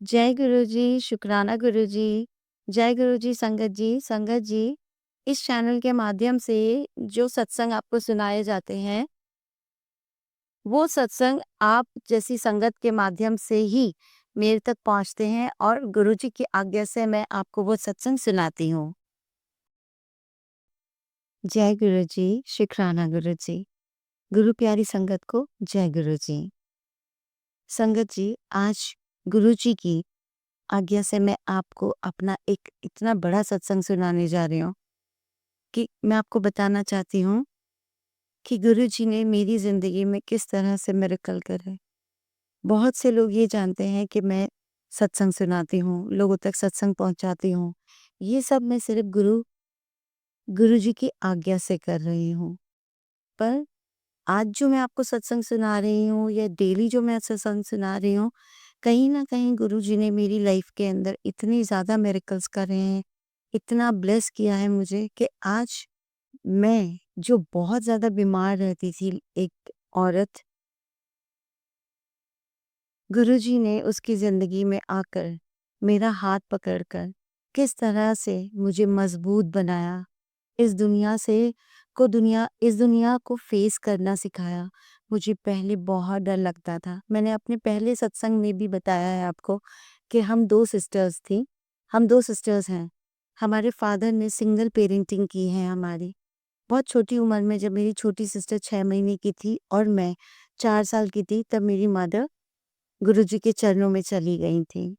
जय गुरु जी, शुक्राना गुरु जी। जय गुरु जी, संगत जी। संगत जी, इस चैनल के माध्यम से जो सत्संग आपको सुनाए जाते हैं, वो सत्संग आप जैसी संगत के माध्यम से ही मेरे तक पहुँचते हैं और गुरु जी की आज्ञा से मैं आपको वो सत्संग सुनाती हूँ। जय गुरु जी, शुक्राना गुरु जी। गुरु प्यारी संगत को जय गुरु जी। संगत जी, आज गुरु जी की आज्ञा से मैं आपको अपना एक इतना बड़ा सत्संग सुनाने जा रही हूँ कि मैं आपको बताना चाहती हूँ कि गुरु जी ने मेरी ज़िंदगी में किस तरह से मिरेकल करे। बहुत से लोग ये जानते हैं कि मैं सत्संग सुनाती हूँ, लोगों तक सत्संग पहुँचाती हूँ। ये सब मैं सिर्फ़ गुरु जी की आज्ञा से कर रही हूँ। पर आज जो मैं आपको सत्संग सुना रही हूँ या डेली जो मैं सत्संग सुना रही हूँ, कहीं न कहीं गुरु जी ने मेरी लाइफ़ के अंदर इतनी ज़्यादा मिरेकल्स करे हैं, इतना ब्लेस किया है मुझे कि आज मैं जो बहुत ज़्यादा बीमार रहती थी एक औरत, गुरुजी ने उसकी ज़िंदगी में आकर मेरा हाथ पकड़कर किस तरह से मुझे मज़बूत बनाया, इस दुनिया को फ़ेस करना सिखाया। मुझे पहले बहुत डर लगता था। मैंने अपने पहले सत्संग में भी बताया है आपको कि हम 2 सिस्टर्स थीं, हम 2 सिस्टर्स हैं। हमारे फादर ने सिंगल पेरेंटिंग की है हमारी। बहुत छोटी उम्र में जब मेरी छोटी सिस्टर 6 महीने की थी और मैं 4 साल की थी, तब मेरी मदर गुरुजी के चरणों में चली गई थी।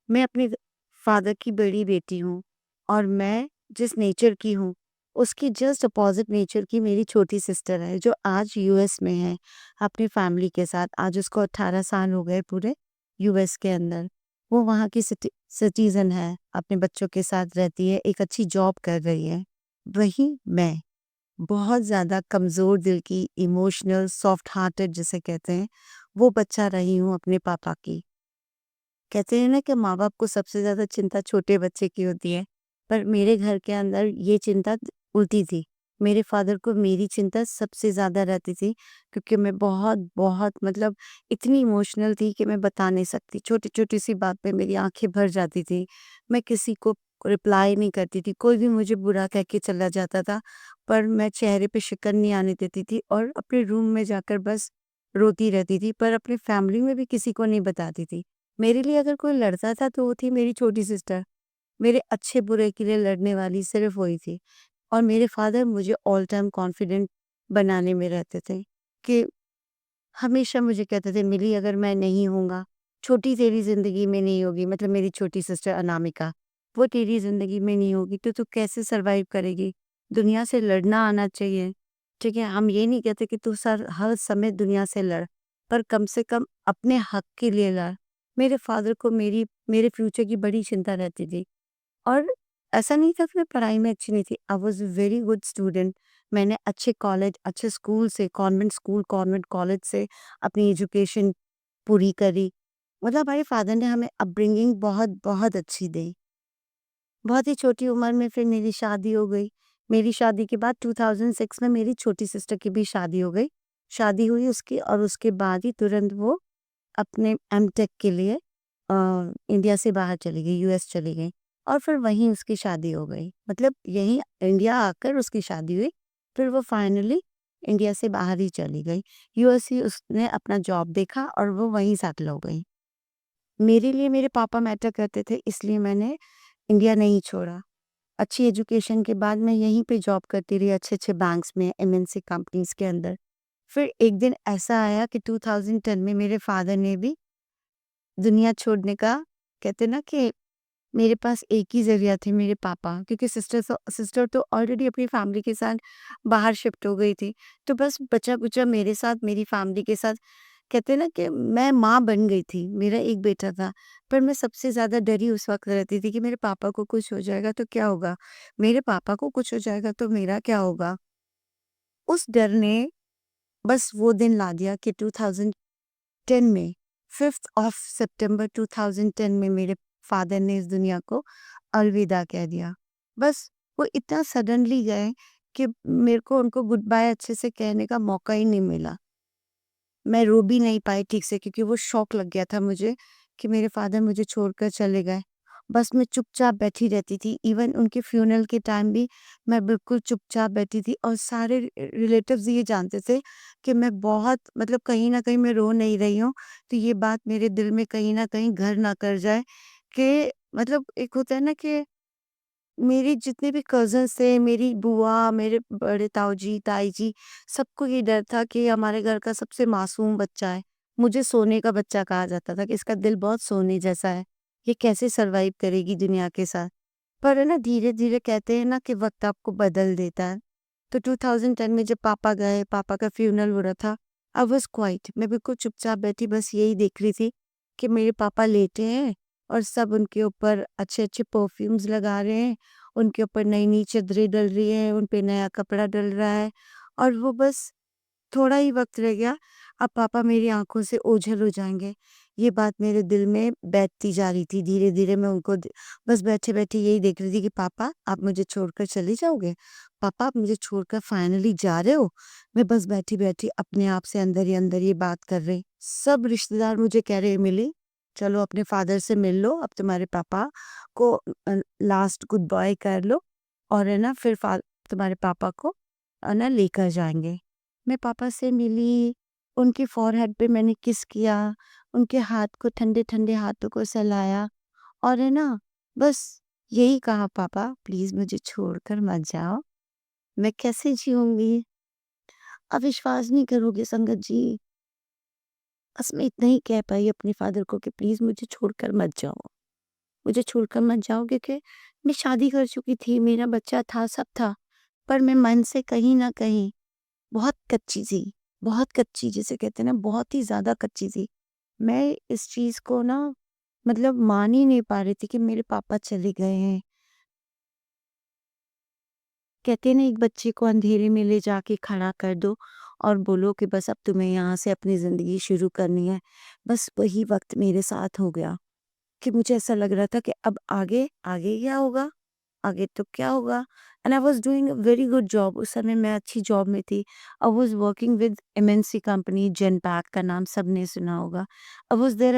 मैं अपने फादर की बड़ी बेटी हूँ और मैं जिस नेचर की हूँ, उसकी जस्ट अपोज़िट नेचर की मेरी छोटी सिस्टर है, जो आज यूएस में है, अपनी फैमिली के साथ। आज उसको 18 साल हो गए पूरे यूएस के अंदर। वो वहाँ की सिटीज़न है, अपने बच्चों के साथ रहती है, एक अच्छी जॉब कर रही है। वहीं मैं बहुत ज़्यादा कमज़ोर दिल की, इमोशनल, सॉफ्ट हार्टेड जिसे कहते हैं, वो बच्चा रही हूँ अपने पापा की। कहते हैं ना कि माँ-बाप को सबसे ज़्यादा चिंता छोटे बच्चे की होती है, पर मेरे घर के अंदर ये चिंता उल्टी थी। मेरे फ़ादर को मेरी चिंता सबसे ज़्यादा रहती थी क्योंकि मैं बहुत मतलब इतनी इमोशनल थी कि मैं बता नहीं सकती। छोटी-छोटी सी बात पे मेरी आँखें भर जाती थी। मैं किसी को रिप्लाई नहीं करती थी, कोई भी मुझे बुरा कह के चला जाता था, पर मैं चेहरे पे शिकन नहीं आने देती थी और अपने रूम में जाकर बस रोती रहती थी, पर अपनी फैमिली में भी किसी को नहीं बताती थी। मेरे लिए अगर कोई लड़ता था तो वो थी मेरी छोटी सिस्टर। मेरे अच्छे-बुरे के लिए लड़ने वाली सिर्फ़ वही थी और मेरे फ़ादर मुझे ऑल टाइम कॉन्फिडेंट बनाने में रहते थे कि हमेशा मुझे कहते थे, "मिली अगर मैं नहीं होऊँगा, छोटी तेरी ज़िंदगी में नहीं होगी।" मतलब मेरी छोटी सिस्टर अनामिका, "वो तेरी ज़िंदगी में नहीं होगी तो तू कैसे सर्वाइव करेगी? दुनिया से लड़ना आना चाहिए, ठीक है? हम ये नहीं कहते कि तू हर समय दुनिया से लड़, पर कम से कम अपने हक के लिए लड़।" मेरे फ़ादर को मेरे फ्यूचर की बड़ी चिंता रहती थी और ऐसा नहीं था कि मैं पढ़ाई में अच्छी नहीं थी। I was a very good student. मैंने अच्छे कॉलेज, अच्छे स्कूल से कॉन्वेंट स्कूल, कॉन्वेंट कॉलेज से अपनी एजुकेशन पूरी करी। मतलब हमारे फादर ने हमें अपब्रिंगिंग बहुत अच्छी दी। बहुत ही छोटी उम्र में फिर मेरी शादी हो गई। मेरी शादी के बाद 2006 में मेरी छोटी सिस्टर की भी शादी हो गई। शादी हुई उसकी और उसके बाद ही तुरंत वो अपने एमटेक के लिए इंडिया से बाहर चली गई, यूएस चली गई और फिर वहीं उसकी शादी हो गई। मतलब यहीं इंडिया आकर उसकी शादी हुई, फिर वो फाइनली इंडिया से बाहर ही चली गई। यूएस ही उसने अपना जॉब देखा और वो वहीं सेटल हो गई। मेरे लिए मेरे पापा मैटर करते थे इसलिए मैंने इंडिया नहीं छोड़ा। अच्छी एजुकेशन के बाद मैं यहीं पे जॉब करती रही अच्छे-अच्छे बैंक्स में, एमएनसी कंपनीज़ के अंदर। फिर एक दिन ऐसा आया कि 2010 में मेरे फादर ने भी दुनिया छोड़ने का कहते हैं ना कि मेरे पास एक ही ज़रिया थे मेरे पापा क्योंकि सिस्टर तो ऑलरेडी अपनी फैमिली के साथ बाहर शिफ्ट हो गई थी। तो बस बचा-कुचा मेरे साथ मेरी फैमिली के साथ कहते हैं ना कि मैं माँ बन गई थी। मेरा एक बेटा था, पर मैं सबसे ज़्यादा डरी उस वक़्त रहती थी कि मेरे पापा को कुछ हो जाएगा तो क्या होगा? मेरे पापा को कुछ हो जाएगा तो मेरा क्या होगा? उस डर ने बस वो दिन ला दिया कि 2010 में 5th ऑफ सितंबर 2010 में मेरे फादर ने इस दुनिया को अलविदा कह दिया। बस वो इतना सडनली गए कि मेरे को उनको गुड बाय अच्छे से कहने का मौका ही नहीं मिला। मैं रो भी नहीं पाई ठीक से क्योंकि वो शॉक लग गया था मुझे कि मेरे फादर मुझे छोड़कर चले गए। बस मैं चुपचाप बैठी रहती थी। इवन उनके फ्यूनरल के टाइम भी मैं बिल्कुल चुपचाप बैठी थी और सारे रिलेटिव्स ये जानते थे कि मैं बहुत मतलब कहीं न कहीं मैं रो नहीं रही हूँ। तो ये बात मेरे दिल में कहीं न कहीं घर ना कर जाए कि मतलब एक होता है ना कि मेरे जितने भी कज़िन्स थे, मेरी बुआ, मेरे बड़े ताऊ जी, ताई जी, सबको ये डर था कि हमारे घर का सबसे मासूम बच्चा है। मुझे सोने का बच्चा कहा जाता था कि इसका दिल बहुत सोने जैसा है, ये कैसे सर्वाइव करेगी दुनिया के साथ। पर है ना धीरे-धीरे कहते हैं ना कि वक़्त आपको बदल देता है। तो 2010 में जब पापा गए, पापा का फ्यूनरल हो रहा था, आई वाज़ क्वाइट मैं बिल्कुल चुपचाप बैठी बस यही देख रही थी कि मेरे पापा लेटे हैं और सब उनके ऊपर अच्छे-अच्छे परफ्यूम्स लगा रहे हैं, उनके ऊपर नई-नई चद्दरें डल रही हैं, उन पे नया कपड़ा डल रहा है और वो बस थोड़ा ही वक़्त रह गया, अब पापा मेरी आँखों से ओझल हो जाएँगे। ये बात मेरे दिल में बैठती जा रही थी, धीरे-धीरे मैं उनको द बस बैठे-बैठे यही देख रही थी कि पापा आप मुझे छोड़कर चले जाओगे? पापा आप मुझे छोड़कर फाइनली जा रहे हो? मैं बस बैठी-बैठी अपने आप से अंदर ही अंदर ये बात कर रही। सब रिश्तेदार मुझे कह रहे मिली, चलो अपने फादर से मिल लो, अब तुम्हारे पापा को लास्ट गुड बाय कर लो और है ना फिर तुम्हारे पापा को ना लेकर जाएँगे। मैं पापा से मिली, उनके फ़ॉरहेड पे मैंने किस किया, उनके हाथ को ठंडे-ठंडे हाथों को सहलाया और है ना, बस यही कहा पापा प्लीज़ मुझे छोड़कर मत जाओ, मैं कैसे जीऊँगी? आप विश्वास नहीं करोगे संगत जी, बस मैं इतना ही कह पाई अपने फादर को कि प्लीज़ मुझे छोड़कर मत जाओ। मुझे छोड़कर मत जाओ क्योंकि मैं शादी कर चुकी थी, मेरा बच्चा था, सब था, पर मैं मन से कहीं न कहीं बहुत कच्ची थी, बहुत कच्ची जिसे कहते हैं ना बहुत ही ज़्यादा कच्ची थी। मैं इस चीज़ को ना मतलब मान ही नहीं पा रही थी कि मेरे पापा चले गए हैं। कहते हैं ना एक बच्चे को अंधेरे में ले जाके खड़ा कर दो और बोलो कि बस अब तुम्हें यहाँ से अपनी ज़िंदगी शुरू करनी है। बस वही वक़्त मेरे साथ हो गया कि मुझे ऐसा लग रहा था कि अब आगे, आगे क्या होगा? आगे तो क्या होगा? And I was doing a very good job उस समय मैं अच्छी जॉब में थी। I was working with MNC company Genpact का नाम सबने सुना होगा। I was there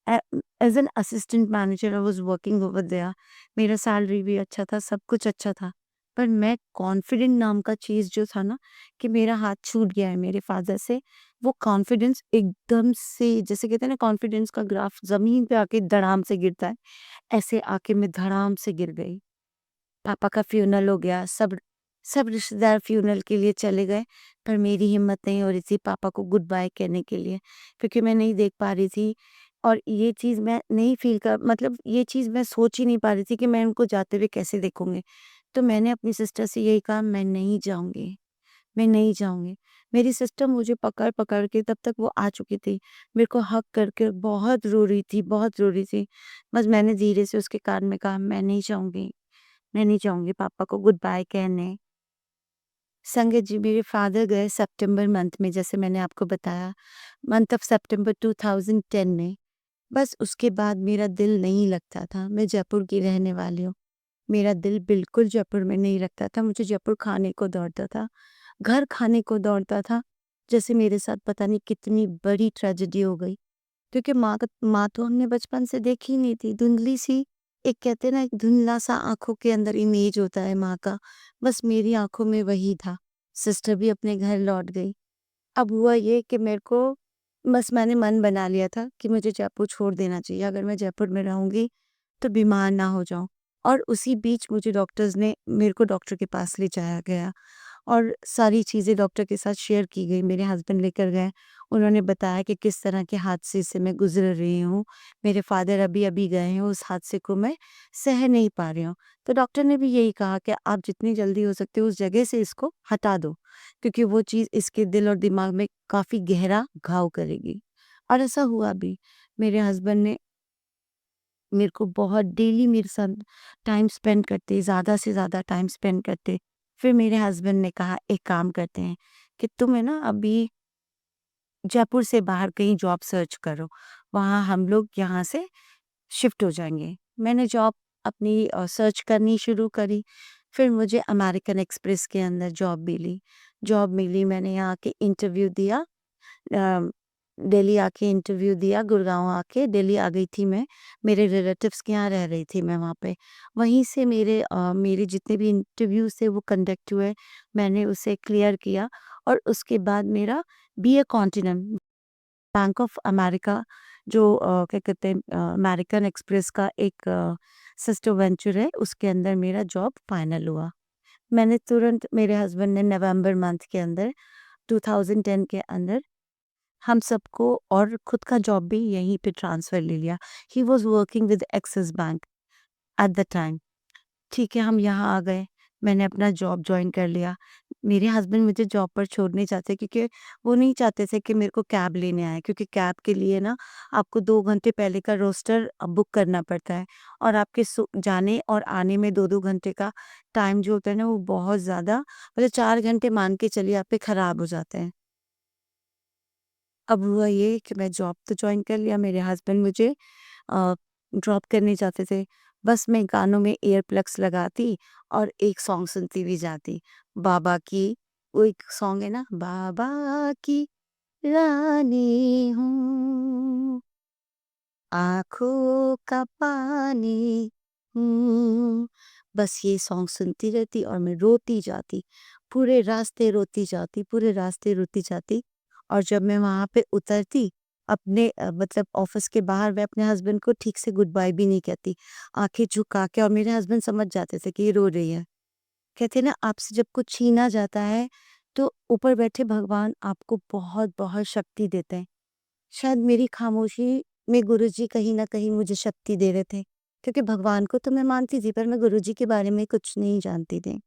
a as an assistant manager I was working over there. मेरा सैलरी भी अच्छा था, सब कुछ अच्छा था। पर मैं कॉन्फिडेंट नाम का चीज़ जो था ना कि मेरा हाथ छूट गया है मेरे फ़ादर से, वो कॉन्फिडेंस एकदम से जैसे कहते हैं ना कॉन्फिडेंस का ग्राफ ज़मीन पे आके धड़ाम से गिरता है, ऐसे आके मैं धड़ाम से गिर गई। पापा का फ्यूनरल हो गया, सब सब रिश्तेदार फ्यूनरल के लिए चले गए, पर मेरी हिम्मत नहीं हो रही थी पापा को गुड बाय कहने के लिए, क्योंकि मैं नहीं देख पा रही थी और ये चीज़ मैं नहीं फ़ील कर मतलब ये चीज़ मैं सोच ही नहीं पा रही थी कि मैं उनको जाते हुए कैसे देखूँगी। तो मैंने अपनी सिस्टर से यही कहा, "मैं नहीं जाऊँगी, मैं नहीं जाऊँगी।" मेरी सिस्टर मुझे पकड़-पकड़ के तब तक वो आ चुकी थी, मेरे को हग करके बहुत रो रही थी, बहुत रो रही थी। बस मैंने धीरे से उसके कान में कहा, "मैं नहीं जाऊँगी।" मैं नहीं जाऊँगी पापा को गुड बाय कहने। संगत जी मेरे फादर गए सितंबर मंथ में जैसे मैंने आपको बताया, मंथ ऑफ सितंबर 2010 में। बस उसके बाद मेरा दिल नहीं लगता था। मैं जयपुर की रहने वाली हूँ। मेरा दिल बिल्कुल जयपुर में नहीं लगता था। मुझे जयपुर खाने को दौड़ता था, घर खाने को दौड़ता था। जैसे मेरे साथ पता नहीं कितनी बड़ी ट्रेजेडी हो गई। क्योंकि माँ तो हमने बचपन से देखी ही नहीं थी, धुंधली-सी एक कहते हैं ना एक धुंधला-सा आँखों के अंदर इमेज होता है माँ का, बस मेरी आँखों में वही था। सिस्टर भी अपने घर लौट गई। अब हुआ ये कि मेरे को बस मैंने मन बना लिया था कि मुझे जयपुर छोड़ देना चाहिए, अगर मैं जयपुर में रहूँगी तो बीमार ना हो जाऊँ। और उसी बीच मुझे डॉक्टर्स ने मेरे को डॉक्टर के पास ले जाया गया। और सारी चीज़ें डॉक्टर के साथ शेयर की गई। मेरे हस्बैंड लेकर गए, उन्होंने बताया कि किस तरह के हादसे से मैं गुज़र रही हूँ। मेरे फादर अभी-अभी गए हैं, उस हादसे को मैं सह नहीं पा रही हूँ। तो डॉक्टर ने भी यही कहा कि आप जितनी जल्दी हो सकते हो उस जगह से इसको हटा दो, क्योंकि वो चीज़ इसके दिल और दिमाग में काफ़ी गहरा घाव करेगी। और ऐसा हुआ भी। मेरे हस्बैंड ने मेरे को बहुत डेली मेरे साथ टाइम स्पेंड करते, ज़्यादा से ज़्यादा टाइम स्पेंड करते। फिर मेरे हस्बैंड ने कहा एक काम करते हैं कि तुम है ना अभी जयपुर से बाहर कहीं जॉब सर्च करो, वहाँ हम लोग यहाँ से शिफ्ट हो जाएँगे। मैंने जॉब अपनी सर्च करनी शुरू करी, फिर मुझे अमेरिकन एक्सप्रेस के अंदर जॉब मिली। जॉब मिली, मैंने यहाँ के इंटरव्यू दिया, दिल्ली आके इंटरव्यू दिया, गुड़गाँव आके दिल्ली आ गई थी मैं, मेरे रिलेटिव्स के यहाँ रह रही थी मैं वहाँ पे। वहीं से मेरे जितने भी इंटरव्यूज़ थे वो कंडक्ट हुए, मैंने उसे क्लियर किया और उसके बाद मेरा BA continent bank of America जो क्या कहते हैं अमेरिकन एक्सप्रेस का एक सिस्टर वेंचर है, उसके अंदर मेरा जॉब फाइनल हुआ। मैंने तुरंत मेरे हस्बैंड ने नवंबर मंथ के अंदर 2010 के अंदर हम सबको और खुद का जॉब भी यहीं पे ट्रांसफ़र ले लिया। He was working with axis bank at the time. ठीक है, हम यहाँ आ गए, मैंने अपना जॉब जॉइन कर लिया। मेरे हस्बैंड मुझे जॉब पर छोड़ नहीं चाहते क्योंकि वो नहीं चाहते थे कि मेरे को कैब लेने आएँ क्योंकि कैब के लिए ना आपको 2 घंटे पहले का रोस्टर बुक करना पड़ता है और आपके जाने और आने में 2-2 घंटे का टाइम जो होता है ना वो बहुत ज़्यादा मतलब 4 घंटे मान के चलिए आपके खराब हो जाते हैं। अब हुआ ये कि मैं जॉब तो जॉइन कर लिया, मेरे हस्बैंड मुझे अ, ड्रॉप करने जाते थे। बस मैं कानों में ईयर प्लग्स लगाती और एक सॉन्ग सुनती हुई जाती। बाबा की वो एक सॉन्ग है ना, बाबा की रानी हूँ, आँखों का पानी हूँ। बस ये सॉन्ग सुनती रहती और मैं रोती जाती। पूरे रास्ते रोती जाती, पूरे रास्ते रोती जाती और जब मैं वहाँ पे उतरती अपने मतलब ऑफ़िस के बाहर मैं अपने हस्बैंड को ठीक से गुड बाय भी नहीं कहती। आँखें झुका के और मेरे हस्बैंड समझ जाते थे कि ये रो रही है। कहते हैं ना आपसे जब कुछ छीना जाता है, तो ऊपर बैठे भगवान आपको बहुत-बहुत शक्ति देते हैं। शायद मेरी खामोशी में गुरुजी कहीं न कहीं मुझे शक्ति दे रहे थे, क्योंकि भगवान को तो मैं मानती थी पर मैं गुरुजी के बारे में कुछ नहीं जानती थी।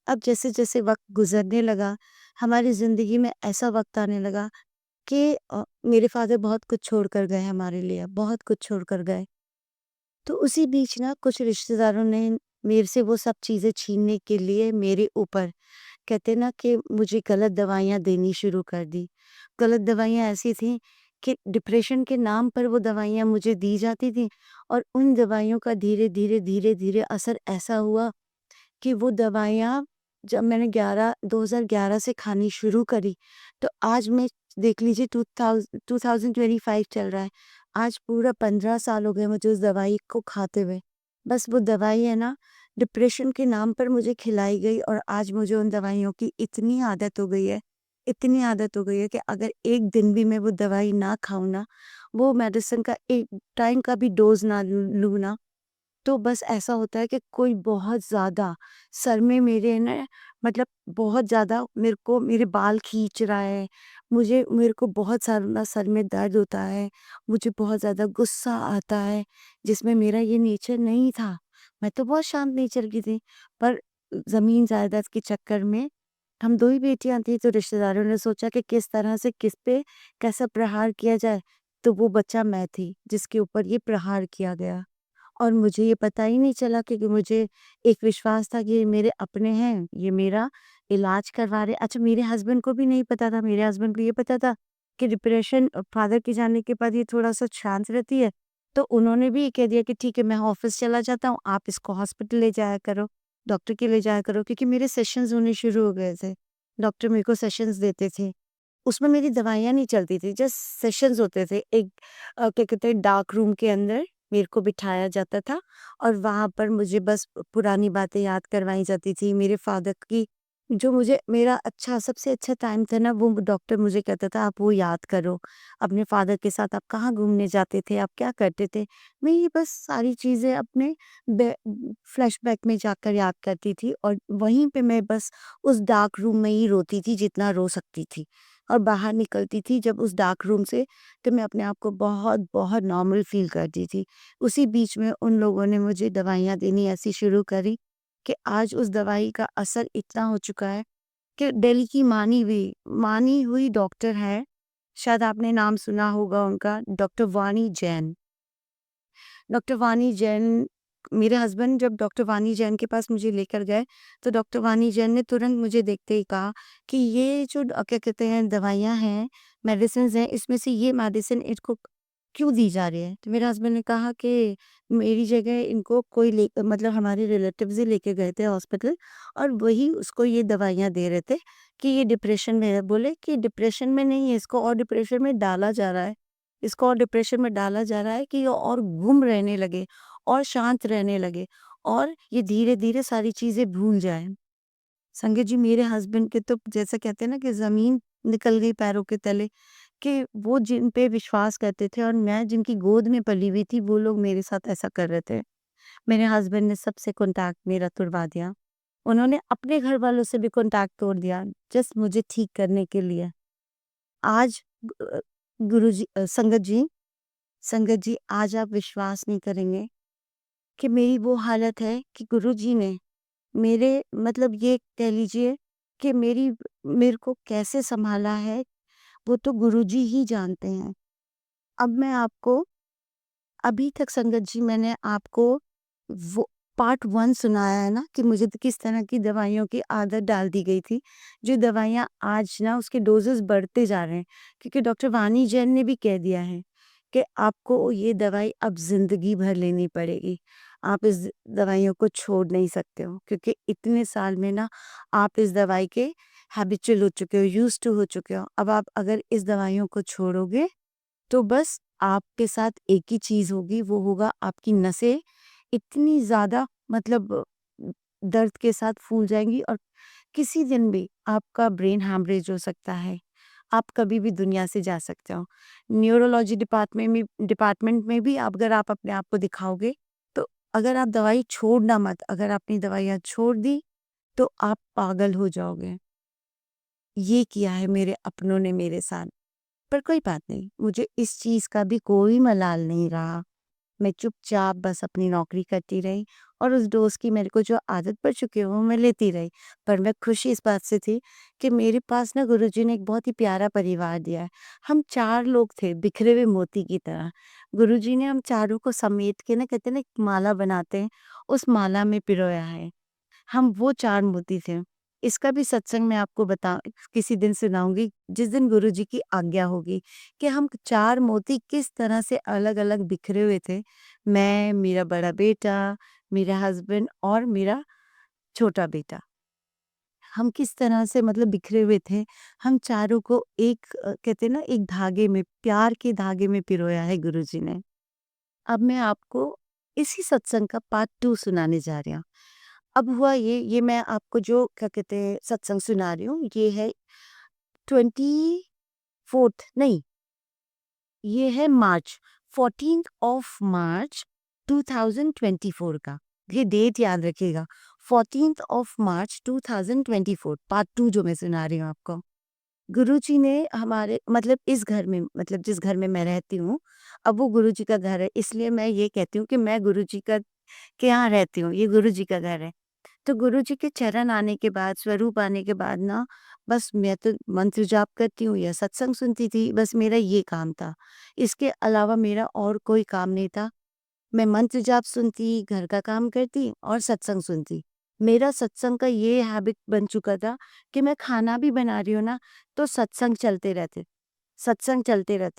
अब जैसे-जैसे वक़्त गुज़रने लगा, हमारी ज़िंदगी में ऐसा वक़्त आने लगा कि मेरे फ़ादर बहुत कुछ छोड़ कर गए हमारे लिए, बहुत कुछ छोड़ कर गए। तो उसी बीच ना कुछ रिश्तेदारों ने मेरे से वो सब चीज़ें छीनने के लिए मेरे ऊपर कहते हैं ना कि मुझे गलत दवाइयाँ देनी शुरू कर दी। गलत दवाइयाँ ऐसी थी कि डिप्रेशन के नाम पर वो दवाइयाँ मुझे दी जाती थी और उन दवाइयों का धीरे-धीरे, धीरे-धीरे असर ऐसा हुआ कि वो दवाइयाँ जब मैंने 2011 से खानी शुरू करी, तो आज मैं देख लीजिए 2025 चल रहा है। आज पूरा 15 साल हो गए मुझे उस दवाई को खाते हुए। बस वो दवाई है ना, डिप्रेशन के नाम पर मुझे खिलाई गई और आज मुझे उन दवाइयों की इतनी आदत हो गई है, इतनी आदत हो गई है कि अगर एक दिन भी मैं वो दवाई ना खाऊँ ना, वो मेडिसिन का एक टाइम का भी डोज़ ना लूँ ना, तो बस ऐसा होता है कि कोई बहुत ज़्यादा सर में मेरे ना मतलब बहुत ज़्यादा मेरे को मेरे बाल खींच रहा है, मेरे को बहुत सारा सर में दर्द होता है, मुझे बहुत ज़्यादा गुस्सा आता है, जिसमें मेरा ये नेचर नहीं था। मैं तो बहुत शांत नेचर की थी, पर ज़मीन जायदाद के चक्कर में हम 2 ही बेटियाँ थीं, तो रिश्तेदारों ने सोचा कि किस तरह से किस पे कैसा प्रहार किया जाए, तो वो बच्चा मैं थी, जिसके ऊपर ये प्रहार किया गया। और मुझे ये पता ही नहीं चला क्योंकि मुझे एक विश्वास था कि ये मेरे अपने हैं, ये मेरा इलाज करवा रहे अच्छा मेरे हस्बैंड को भी नहीं पता था, मेरे हस्बैंड को ये पता था कि डिप्रेशन फादर के जाने के बाद ये थोड़ा-सा शांत रहती है, तो उन्होंने भी ये कह दिया कि ठीक है मैं ऑफ़िस चला जाता हूँ, आप इसको हॉस्पिटल ले जाया करो, डॉक्टर के ले जाया करो क्योंकि मेरे सेशंस होने शुरू हो गए थे। डॉक्टर मेरे को सेशंस देते थे। उसमें मेरी दवाइयाँ नहीं चलती थी, जस्ट सेशंस होते थे। एक क्या कहते हैं डार्क रूम के अंदर मेरे को बिठाया जाता था और वहाँ पर मुझे बस पुरानी बातें याद करवाई जाती थी। मेरे फ़ादर की जो मुझे मेरा अच्छा सबसे अच्छा टाइम था ना वो डॉक्टर मुझे कहता था आप वो याद करो। अपने फ़ादर के साथ आप कहाँ घूमने जाते थे, आप क्या करते थे? मैं ये बस सारी चीज़ें अपने बे फ्लैशबैक में जाकर याद करती थी और वहीं पे मैं बस उस डार्क रूम में ही रोती थी जितना रो सकती थी। और बाहर निकलती थी जब उस डार्क रूम से तो मैं अपने आप को बहुत-बहुत नॉर्मल फ़ील करती थी। उसी बीच में उन लोगों ने मुझे दवाइयाँ देनी ऐसी शुरू करी कि आज उस दवाई का असर इतना हो चुका है कि दिल्ली की मानी हुई डॉक्टर है, शायद आपने नाम सुना होगा उनका डॉक्टर वाणी जैन। डॉक्टर वाणी जैन मेरे हस्बैंड जब डॉक्टर वाणी जैन के पास मुझे लेकर गए, तो डॉक्टर वाणी जैन ने तुरंत मुझे देखते ही कहा कि ये जो क्या कहते हैं दवाइयाँ हैं, मेडिसिन्स हैं, इसमें से ये मेडिसिन इसको क्यों दी जा रही है? तो मेरे हस्बैंड ने कहा कि मेरी जगह इनको कोई ले मतलब हमारे रिलेटिव्स ही लेके गए थे हॉस्पिटल और वही उसको ये दवाइयाँ दे रहे थे कि ये डिप्रेशन में है। बोले कि डिप्रेशन में नहीं है, इसको और डिप्रेशन में डाला जा रहा है। इसको और डिप्रेशन में डाला जा रहा है कि ये और गुम रहने लगे और शांत रहने लगे और ये धीरे-धीरे सारी चीज़ें भूल जाए। संगत जी, मेरे हस्बैंड के तो जैसे कहते हैं ना कि ज़मीन निकल गई पैरों के तले कि वो जिन पे विश्वास करते थे और मैं जिनकी गोद में पली हुई थी, वो लोग मेरे साथ ऐसा कर रहे थे। मेरे हस्बैंड ने सबसे कॉन्टैक्ट मेरा तुड़वा दिया। उन्होंने अपने घर वालों से भी कॉन्टैक्ट तोड़ दिया, जस्ट मुझे ठीक करने के लिए। आज संगत जी आज आप विश्वास नहीं करेंगे कि मेरी वो हालत है कि गुरुजी ने मेरे मतलब ये कह लीजिए कि मेरे को कैसे सँभाला है, वो तो गुरुजी ही जानते हैं। अब मैं आपको अभी तक संगत जी मैंने आपको वो पार्ट 1 सुनाया है ना कि मुझे तो किस तरह की दवाइयों की आदत डाल दी गई थी। जो दवाइयाँ आज ना उसके डोज़ेज़ बढ़ते जा रहे हैं क्योंकि डॉक्टर वाणी जैन ने भी कह दिया है कि आपको ये दवाई अब ज़िंदगी भर लेनी पड़ेगी। आप इस दवाइयों को छोड़ नहीं सकते हो क्योंकि इतने साल में ना आप इस दवाई के हैबिचुअल हो चुके हो, यूज़्ड टू हो चुके हो। अब आप अगर इस दवाइयों को छोड़ोगे तो बस आपके साथ एक ही चीज़ होगी, वो होगा आपकी नसें इतनी ज़्यादा मतलब दर्द के साथ फूल जाएँगी और किसी दिन भी आपका ब्रेन हैमरेज हो सकता है। आप कभी भी दुनिया से जा सकते हो। न्यूरोलॉजी डिपार्टमेंट में भी अगर आप अपने आप को दिखाओगे, तो अगर आप दवाई छोड़ना मत, अगर आपने दवाइयाँ छोड़ दी, तो आप पागल हो जाओगे। ये किया है मेरे अपनों ने मेरे साथ। पर कोई बात नहीं, मुझे इस चीज़ का भी कोई मलाल नहीं रहा। मैं चुपचाप बस अपनी नौकरी करती रही और उस डोज़ की मेरे को जो आदत पड़ चुकी है वो मैं लेती रही। पर मैं खुशी इस बात से थी कि मेरे पास ना गुरुजी ने एक बहुत ही प्यारा परिवार दिया है। हम 4 लोग थे बिखरे हुए मोती की तरह। गुरुजी ने हम चारों को समेट के ना कहते हैं ना एक माला बनाते हैं, उस माला में पिरोया है। हम वो 4 मोती थे। इसका भी सत्संग मैं आपको किसी दिन सुनाऊँगी, जिस दिन गुरुजी की आज्ञा होगी, कि हम 4 मोती किस तरह से अलग-अलग बिखरे हुए थे। मैं, मेरा बड़ा बेटा, मेरा हस्बैंड और मेरा छोटा बेटा। हम किस तरह से मतलब बिखरे हुए थे। हम चारों को एक कहते हैं ना एक धागे में, प्यार के धागे में पिरोया है गुरुजी ने। अब मैं आपको इसी सत्संग का पार्ट 2 सुनाने जा रही हूँ। अब हुआ ये मैं आपको जो क्या कहते हैं सत्संग सुना रही हूँ, ये है 24th नहीं, ये है मार्च 14th ऑफ मार्च 2024 का। ये डेट याद रखिएगा 14th ऑफ मार्च 2024 पार्ट 2 जो मैं सुना रही हूँ आपको। गुरुजी ने हमारे मतलब इस घर में मतलब जिस घर में मैं रहती हूँ, अब वो गुरुजी का घर है इसलिए मैं ये कहती हूँ कि मैं गुरुजी का के यहाँ रहती हूँ, ये गुरुजी का घर है। तो गुरुजी के चरण आने के बाद, स्वरूप आने के बाद ना, बस मैं तो मंत्र जाप करती हूँ या सत्संग सुनती थी, बस मेरा ये काम था। इसके अलावा मेरा और कोई काम नहीं था। मैं मंत्र जाप सुनती, घर का काम करती और सत्संग सुनती। मेरा सत्संग का ये हैबिट बन चुका था कि मैं खाना भी बना रही हूँ ना, तो सत्संग चलते रहते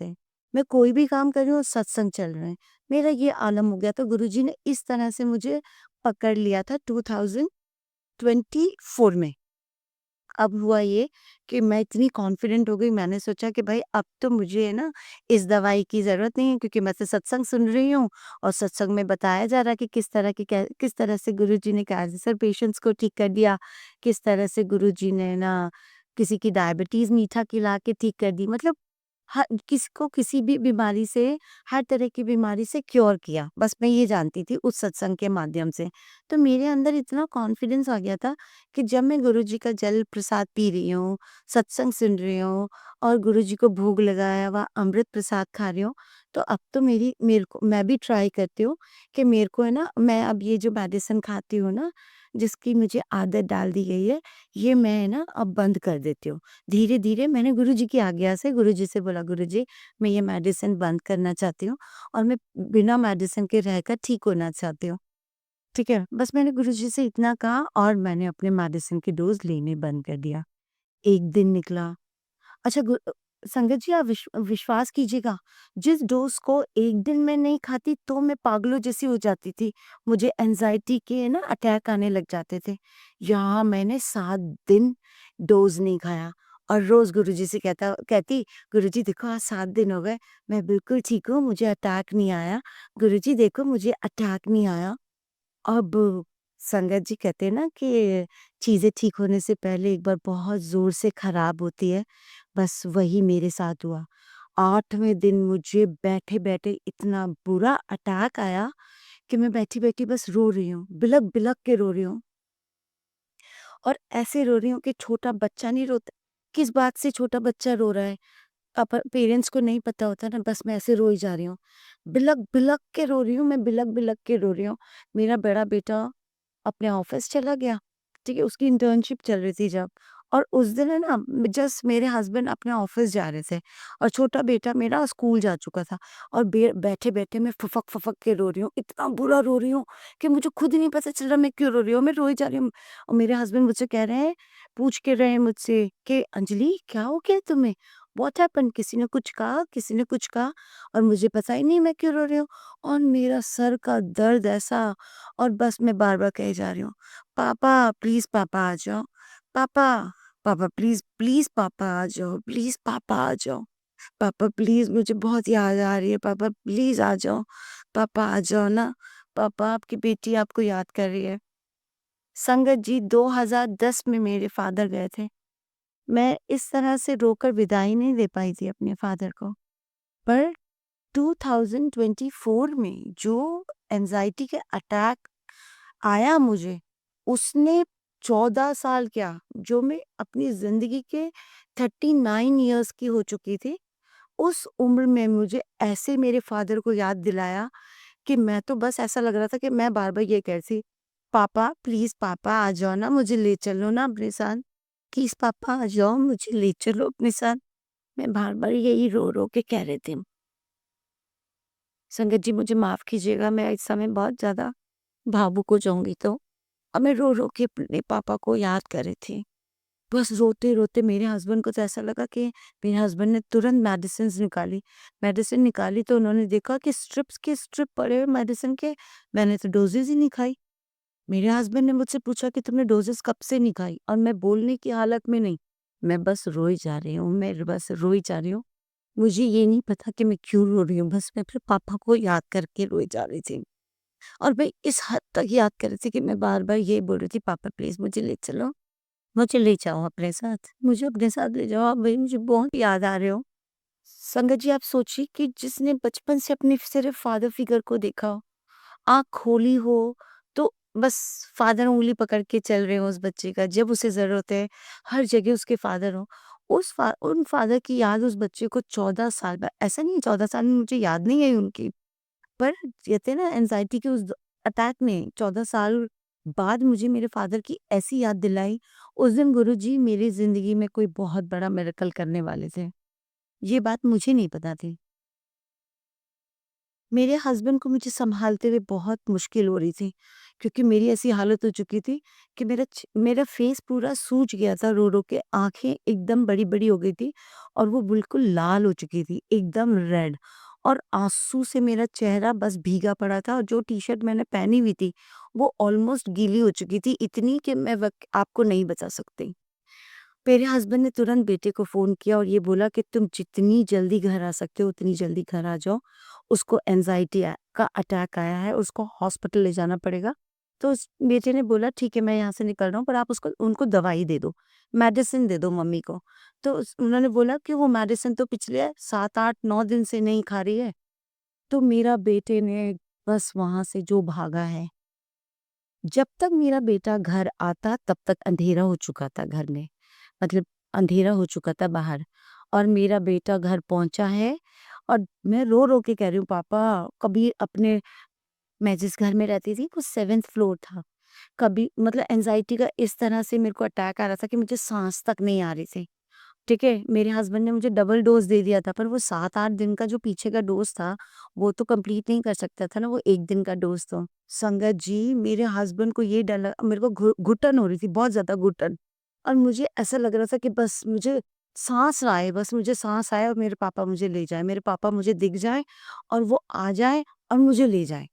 हैं। मैं कोई भी काम कर रही हूँ, सत्संग चल रहे हैं। मेरा ये आलम हो गया, तो गुरुजी ने इस तरह से मुझे पकड़ लिया था 2024 में। अब हुआ ये कि मैं इतनी कॉन्फिडेंट हो गई, मैंने सोचा कि भाई अब तो मुझे है ना इस दवाई की ज़रूरत नहीं है क्योंकि मैं तो सत्संग सुन रही हूँ और सत्संग में बताया जा रहा है कि किस तरह से गुरुजी ने कैंसर पेशेंट्स को ठीक कर दिया, किस तरह से गुरुजी ने ना किसी की डायबिटीज़ मीठा खिला के ठीक कर दी। मतलब हर किसी को किसी भी बीमारी से हर तरह की बीमारी से क्योर किया। बस मैं ये जानती थी उस सत्संग के माध्यम से। तो मेरे अंदर इतना कॉन्फिडेंस आ गया था कि जब मैं गुरुजी का जल प्रसाद पी रही हूँ, सत्संग सुन रही हूँ और गुरुजी को भोग लगाया हुआ अमृत प्रसाद खा रही हूँ, तो अब तो मेरे को मैं भी ट्राई करती हूँ कि मेरे को है ना मैं अब ये जो मेडिसिन खाती हूँ ना, जिसकी मुझे आदत डाल दी गई है, ये मैं है ना अब बंद कर देती हूँ। धीरे-धीरे मैंने गुरुजी की आज्ञा से गुरुजी से बोला, गुरुजी मैं ये मेडिसिन बंद करना चाहती हूँ और मैं बिना मेडिसिन के रहकर ठीक होना चाहती हूँ। ठीक है? बस मैंने गुरुजी से इतना कहा और मैंने अपने मेडिसिन की डोज़ लेने बंद कर दिया। 1 दिन निकला। अच्छा संगत जी, आप विश्वास कीजिएगा, जिस डोज़ को 1 दिन में नहीं खाती तो मैं पागलों जैसी हो जाती थी। मुझे एंग्ज़ायटी के ना अटैक आने लग जाते थे। यहाँ मैंने 7 दिन डोज़ नहीं खाया और रोज़ गुरुजी से कहती, "गुरुजी देखो, आज 7 दिन हो गए, मैं बिल्कुल ठीक हूँ, मुझे अटैक नहीं आया। गुरुजी देखो, मुझे अटैक नहीं आया।" अब संगत जी कहते हैं ना कि चीज़ें ठीक होने से पहले एक बार बहुत ज़ोर से खराब होती है, बस वही मेरे साथ हुआ। 8वें दिन मुझे बैठे-बैठे इतना बुरा अटैक आया कि मैं बैठी-बैठी बस रो रही हूँ, बिलक-बिलक के रो रही हूँ और ऐसे रो रही हूँ कि छोटा बच्चा नहीं रोता। किस बात से छोटा बच्चा रो रहा है? पेरेंट्स को नहीं पता होता ना, बस मैं ऐसे रोई जा रही हूँ। बिलक-बिलक के रो रही हूँ, मैं बिलक-बिलक के रो रही हूँ। मेरा बड़ा बेटा अपने ऑफिस चला गया, ठीक है? उसकी इंटर्नशिप चल रही थी जब, और उस दिन है ना, जस्ट मेरे हस्बैंड अपने ऑफिस जा रहे थे और छोटा बेटा मेरा स्कूल जा चुका था और बैठे-बैठे मैं फुफक-फुफक के रो रही हूँ। इतना बुरा रो रही हूँ कि मुझे खुद ही नहीं पता चल रहा मैं क्यों रो रही हूँ, मैं रोई जा रही हूँ। और मेरे हस्बैंड मुझसे कह रहे हैं, पूछ के रहे हैं मुझसे कि अंजलि क्या हो गया तुम्हें? What happened? किसी ने कुछ कहा? किसी ने कुछ कहा? और मुझे पता ही नहीं मैं क्यों रो रही हूँ और मेरा सर का दर्द ऐसा, और बस मैं बार-बार कहे जा रही हूँ, "पापा, प्लीज़ पापा आ जाओ। पापा, पापा प्लीज़, प्लीज़ पापा आ जाओ। प्लीज़ पापा आ जाओ। पापा प्लीज़, मुझे बहुत याद आ रही है। पापा प्लीज़ आ जाओ। पापा आ जाओ ना। पापा, आपकी बेटी आपको याद कर रही है।" संगत जी, 2010 में मेरे फादर गए थे। मैं इस तरह से रोकर विदाई नहीं दे पाई थी अपने फादर को। पर 2024 में जो एंग्ज़ायटी के अटैक आया मुझे, उसने 14 साल क्या, जो मैं अपनी ज़िंदगी के 39 इयर्स की हो चुकी थी, उस उम्र में मुझे ऐसे मेरे फ़ादर को याद दिलाया कि मैं तो बस ऐसा लग रहा था कि मैं बार-बार ये कह रही थी, "पापा, प्लीज़ पापा आ जाओ ना, मुझे ले चलो ना अपने साथ। प्लीज़ पापा आ जाओ, मुझे ले चलो अपने साथ।" मैं बार-बार यही रो-रो के कह रही थी। संगत जी, मुझे माफ़ कीजिएगा, मैं इस समय बहुत ज़्यादा भावुक हो जाऊँगी तो। और मैं रो-रो के अपने पापा को याद कर रही थी। बस रोते-रोते मेरे हस्बैंड को तो ऐसा लगा कि मेरे हस्बैंड ने तुरंत मेडिसिन्स निकाली। मेडिसिन निकाली तो उन्होंने देखा कि स्ट्रिप्स के स्ट्रिप पड़े हुए मेडिसिन के। मैंने तो डोज़ेज़ ही नहीं खाई। मेरे हस्बैंड ने मुझसे पूछा कि तुमने डोज़ेज़ कब से नहीं खाई? और मैं बोलने की हालत में नहीं। मैं बस रोई जा रही हूँ, मैं बस रोई जा रही हूँ। मुझे ये नहीं पता कि मैं क्यों रो रही हूँ, बस मैं अपने पापा को याद करके रोई जा रही थी। और मैं इस हद तक याद कर रही थी कि मैं बार-बार ये बोल रही थी, "पापा प्लीज़ मुझे ले चलो, मुझे ले जाओ अपने साथ, मुझे अपने साथ ले जाओ, आप भई मुझे बहुत याद आ रहे हो।" संगत जी, आप सोचिए कि जिसने बचपन से अपने सिर्फ़ फ़ादर फ़िगर को देखा हो, आँख खोली हो, तो बस फ़ादर उँगली पकड़ के चल रहे हो उस बच्चे का, जब उसे ज़रूरत है, हर जगह उसके फ़ादर हों। उन फ़ादर की याद उस बच्चे को 14 साल बाद, ऐसा नहीं 14 साल में मुझे याद नहीं आई उनकी। पर कहते हैं ना, एंग्ज़ायटी के उस अटैक ने 14 साल बाद मुझे मेरे फ़ादर की ऐसी याद दिलाई। उस दिन गुरुजी मेरी ज़िंदगी में कोई बहुत बड़ा मिरेकल करने वाले थे। ये बात मुझे नहीं पता थी। मेरे हस्बैंड को मुझे सँभालते हुए बहुत मुश्किल हो रही थी, क्योंकि मेरी ऐसी हालत हो चुकी थी कि मेरा फ़ेस पूरा सूज गया था रो-रो के, आँखें एकदम बड़ी-बड़ी हो गई थी और वो बिल्कुल लाल हो चुकी थी, एकदम रेड, और आँसू से मेरा चेहरा बस भीगा पड़ा था और जो टी-शर्ट मैंने पहनी हुई थी, वो ऑलमोस्ट गीली हो चुकी थी, इतनी कि मैं आपको नहीं बता सकती। मेरे हस्बैंड ने तुरंत बेटे को फ़ोन किया और ये बोला कि तुम जितनी जल्दी घर आ सकते हो उतनी जल्दी घर आ जाओ। उसको एंग्ज़ायटी का अटैक आया है, उसको हॉस्पिटल ले जाना पड़ेगा। तो उस बेटे ने बोला ठीक है, मैं यहाँ से निकल रहा हूँ, पर आप उसको उनको दवाई दे दो, मेडिसिन दे दो मम्मी को। तो उन्होंने बोला कि वो मेडिसिन तो पिछले 7, 8, 9 दिन से नहीं खा रही है। तो मेरा बेटे ने बस वहाँ से जो भागा है, जब तक मेरा बेटा घर आता तब तक अंधेरा हो चुका था घर में। मतलब अंधेरा हो चुका था बाहर, और मेरा बेटा घर पहुंचा है और मैं रो रो के कह रही हूँ, पापा कभी अपने, मैं जिस घर में रहती थी वो 7th फ्लोर था, कभी मतलब एंजाइटी का इस तरह से मेरे को अटैक आ रहा था कि मुझे सांस तक नहीं आ रही थी। ठीक है, मेरे हस्बैंड ने मुझे डबल डोज दे दिया था, पर वो 7-8 दिन का जो पीछे का डोज था, वो तो कंप्लीट नहीं कर सकता था ना, वो 1 दिन का डोज था। संगत जी, मेरे हस्बैंड को ये डर लगा, मेरे को घुटन हो रही थी, बहुत ज़्यादा घुटन, और मुझे ऐसा लग रहा था कि बस मुझे साँस आए, बस मुझे साँस आए और मेरे पापा मुझे ले जाएँ। मेरे पापा मुझे दिख जाएँ और वो आ जाएँ और मुझे ले जाएँ।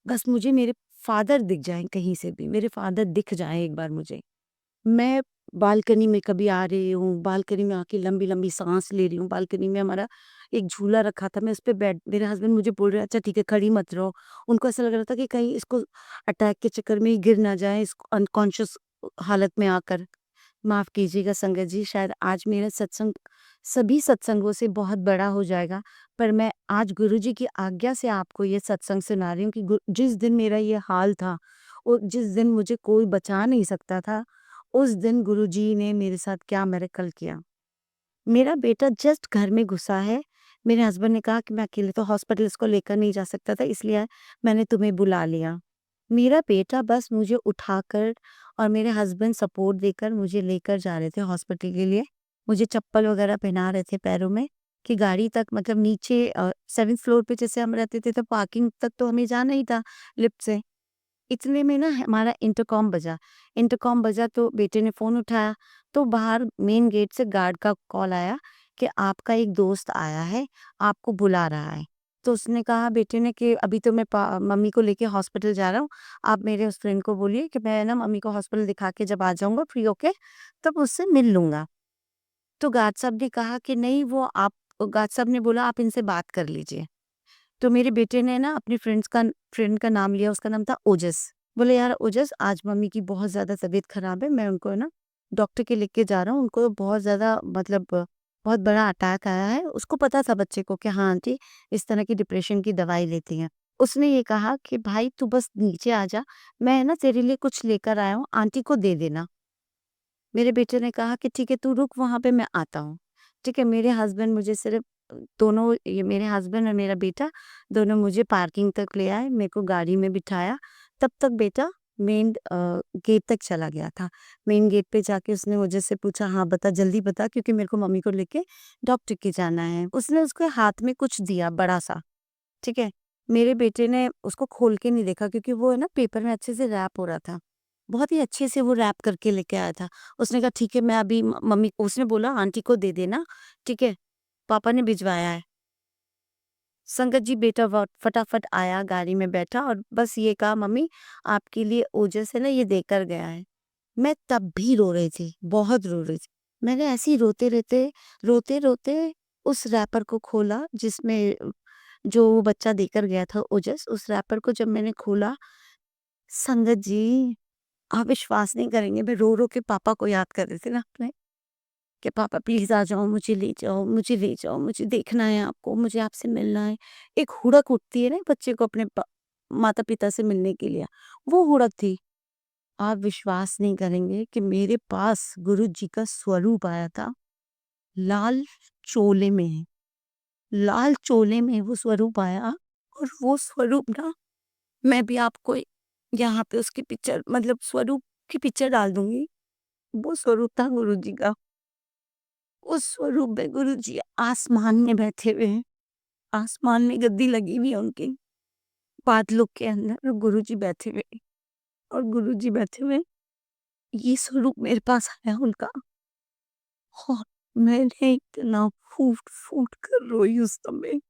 बस मुझे मेरे फादर दिख जाएँ कहीं से भी, मेरे फादर दिख जाएँ एक बार मुझे। मैं बालकनी में कभी आ रही हूँ, बालकनी में आके लंबी-लंबी साँस ले रही हूँ, बालकनी में हमारा एक झूला रखा था, मैं उस पे बैठ मेरे हस्बैंड मुझे बोल रहे हैं, "अच्छा ठीक है, खड़ी मत रहो।" उनको ऐसा लग रहा था कि कहीं इसको अटैक के चक्कर में ही गिर ना जाए, इसको अनकॉन्शियस हालत में आकर। माफ़ कीजिएगा संगत जी, शायद आज मेरा सत्संग सभी सत्संगों से बहुत बड़ा हो जाएगा, पर मैं आज गुरुजी की आज्ञा से आपको ये सत्संग सुना रही हूँ कि गु जिस दिन मेरा ये हाल था और जिस दिन मुझे कोई बचा नहीं सकता था, उस दिन गुरुजी ने मेरे साथ क्या मिरेकल किया। मेरा बेटा जस्ट घर में घुसा है, मेरे हस्बैंड ने कहा कि मैं अकेले तो हॉस्पिटल इसको लेकर नहीं जा सकता था, इसलिए मैंने तुम्हें बुला लिया। मेरा बेटा बस मुझे उठाकर और मेरे हस्बैंड सपोर्ट देकर मुझे लेकर जा रहे थे हॉस्पिटल के लिए। मुझे चप्पल वगैरह पहना रहे थे पैरों में कि गाड़ी तक मतलब नीचे 7th फ्लोर पे जैसे हम रहते थे तो पार्किंग तक तो हमें जाना ही था लिफ्ट से। इतने में ना हमारा इंटरकॉम बजा तो बेटे ने फ़ोन उठाया, तो बाहर मेन गेट से गार्ड का कॉल आया कि आपका एक दोस्त आया है, आपको बुला रहा है। तो उसने कहा बेटे ने कि अभी तो मैं मम्मी को लेके हॉस्पिटल जा रहा हूँ, आप मेरे उस फ्रेंड को बोलिए कि मैं ना मम्मी को हॉस्पिटल दिखा के जब आ जाऊँगा फ्री होके, तब उससे मिल लूँगा। तो गार्ड साहब ने कहा कि नहीं वो आप गार्ड साहब ने बोला आप इनसे बात कर लीजिए। तो मेरे बेटे ने ना अपनी फ्रेंड का नाम लिया, उसका नाम था ओजस। बोले यार ओजस आज मम्मी की बहुत ज़्यादा तबीयत ख़राब है, मैं उनको है ना डॉक्टर के लेके जा रहा हूँ, उनको बहुत ज़्यादा मतलब बहुत बड़ा अटैक आया है। उसको पता था बच्चे को कि हाँ आंटी इस तरह की डिप्रेशन की दवाई लेती हैं। उसने ये कहा कि भाई तू बस नीचे आ जा, मैं ना तेरे लिए कुछ लेकर आया हूँ, आंटी को दे देना। मेरे बेटे ने कहा कि ठीक है तू रुक वहाँ पे मैं आता हूँ। ठीक है, मेरे हस्बैंड मुझे सिर्फ़ दोनों ये मेरे हस्बैंड और मेरा बेटा दोनों मुझे पार्किंग तक ले आए, मेरे को गाड़ी में बिठाया। तब तक बेटा मेन गेट तक चला गया था। मेन गेट पे जाके उसने मुझे से पूछा हाँ बता जल्दी बता क्योंकि मेरे को मम्मी को लेके डॉक्टर के जाना है। उसने उसके हाथ में कुछ दिया बड़ा-सा, ठीक है? मेरे बेटे ने उसको खोल के नहीं देखा क्योंकि वो है ना पेपर में अच्छे से रैप हो रहा था। बहुत ही अच्छे से वो रैप करके लेके आया था। उसने कहा ठीक है मैं अभी म मम्मी उसने बोला आंटी को दे देना, ठीक है? पापा ने भिजवाया है। संगत जी बेटा व फटाफट आया, गाड़ी में बैठा और बस ये कहा मम्मी आपके लिए ओजस है ना ये देकर गया है। मैं तब भी रो रही थी, बहुत रो रही थी। मैंने ऐसे ही रोते-रोते उस रैपर को खोला जिसमें जो वो बच्चा देकर गया था ओजस, उस रैपर को जब मैंने खोला, संगत जी आप विश्वास नहीं करेंगे मैं रो-रो के पापा को याद कर रही थी ना अपने, कि पापा प्लीज़ आ जाओ, मुझे ले जाओ, मुझे ले जाओ, मुझे देखना है आपको, मुझे आपसे मिलना है। एक हुड़क उठती है ना बच्चे को अपने माता-पिता से मिलने के लिए, वो हुड़क थी। आप विश्वास नहीं करेंगे कि मेरे पास गुरुजी का स्वरूप आया था, लाल चोले में, लाल चोले में वो स्वरूप आया और वो स्वरूप ना मैं भी आपको यहाँ पे उसकी पिक्चर मतलब स्वरूप की पिक्चर डाल दूँगी। वो स्वरूप था गुरुजी का। उस स्वरूप में गुरुजी आसमान में बैठे हुए हैं। आसमान में गद्दी लगी हुई है उनकी। बादलों के अंदर गुरुजी बैठे हुए हैं और गुरुजी बैठे हुए हैं। ये स्वरूप मेरे पास आया उनका और मैंने इतना फूट-फूट कर रोई उस समय।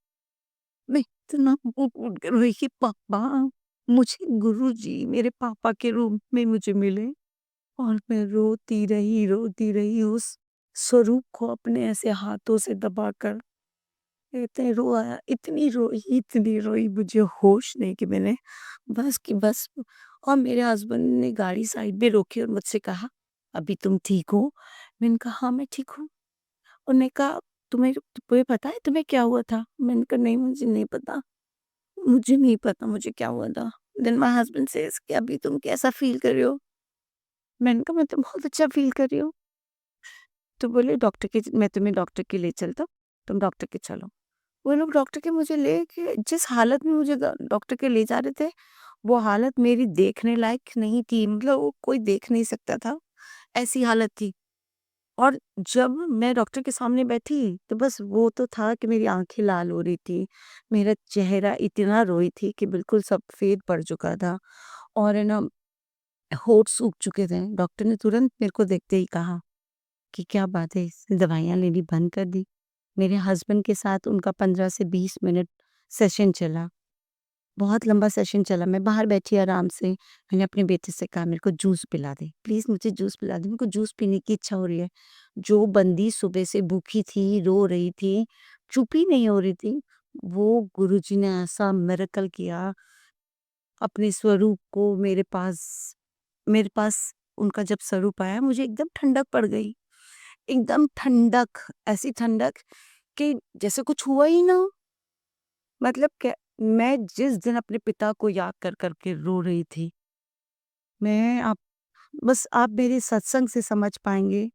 मैं इतना फूट-फूट कर रोई कि पापा मुझे गुरुजी मेरे पापा के रूप में मुझे मिले। और मैं रोती रही उस स्वरूप को अपने ऐसे हाथों से दबाकर इतनी रोई मुझे होश नहीं कि मैंने बस की बस और मेरे हस्बैंड ने गाड़ी साइड पे रोकी और मुझसे कहा, "अभी तुम ठीक हो?" मैंने कहा, "हाँ, मैं ठीक हूँ।" उन्होंने कहा, तुम्हें पता है तुम्हें क्या हुआ था?" मैंने कहा, "नहीं, मुझे नहीं पता। मुझे नहीं पता मुझे क्या हुआ था।" देन माय हस्बैंड सेज कि, "अभी तुम कैसा फ़ील कर रहे हो?" मैंने कहा, "मैं तो बहुत अच्छा फ़ील कर रही हूँ।" तो बोले डॉक्टर के मैं तुम्हें डॉक्टर के ले चलता हूँ, तुम डॉक्टर के चलो। वो लोग डॉक्टर के मुझे ले के जिस हालत में मुझे डॉक्टर के ले जा रहे थे, वो हालत मेरी देखने लायक नहीं थी, मतलब वो कोई देख नहीं सकता था, ऐसी हालत थी। और जब मैं डॉक्टर के सामने बैठी, तो बस वो तो था कि मेरी आँखें लाल हो रही थी, मेरा चेहरा इतना रोई थी कि बिल्कुल सफ़ेद पड़ चुका था और है ना, होंठ सूख चुके थे। डॉक्टर ने तुरंत मेरे को देखते ही कहा कि क्या बात है, इसने दवाइयाँ लेनी बंद कर दी। मेरे हस्बैंड के साथ उनका 15 से 20 मिनट सेशन चला। बहुत लंबा सेशन चला। मैं बाहर बैठी आराम से, मैंने अपने बेटे से कहा, "मेरे को जूस पिला दे, प्लीज़ मुझे जूस पिला दे, मेरे को जूस पीने की इच्छा हो रही है।" जो बंदी सुबह से भूखी थी, रो रही थी, चुप ही नहीं हो रही थी, वो गुरुजी ने ऐसा मिरेकल किया, अपने स्वरूप को मेरे पास उनका जब स्वरूप आया, मुझे एकदम ठंडक पड़ गई। एकदम ठंडक, ऐसी ठंडक कि जैसे कुछ हुआ ही ना हो। मतलब क्या, मैं जिस दिन अपने पिता को याद कर के रो रही थी, मैं आप बस आप मेरे सत्संग से समझ पाएँगे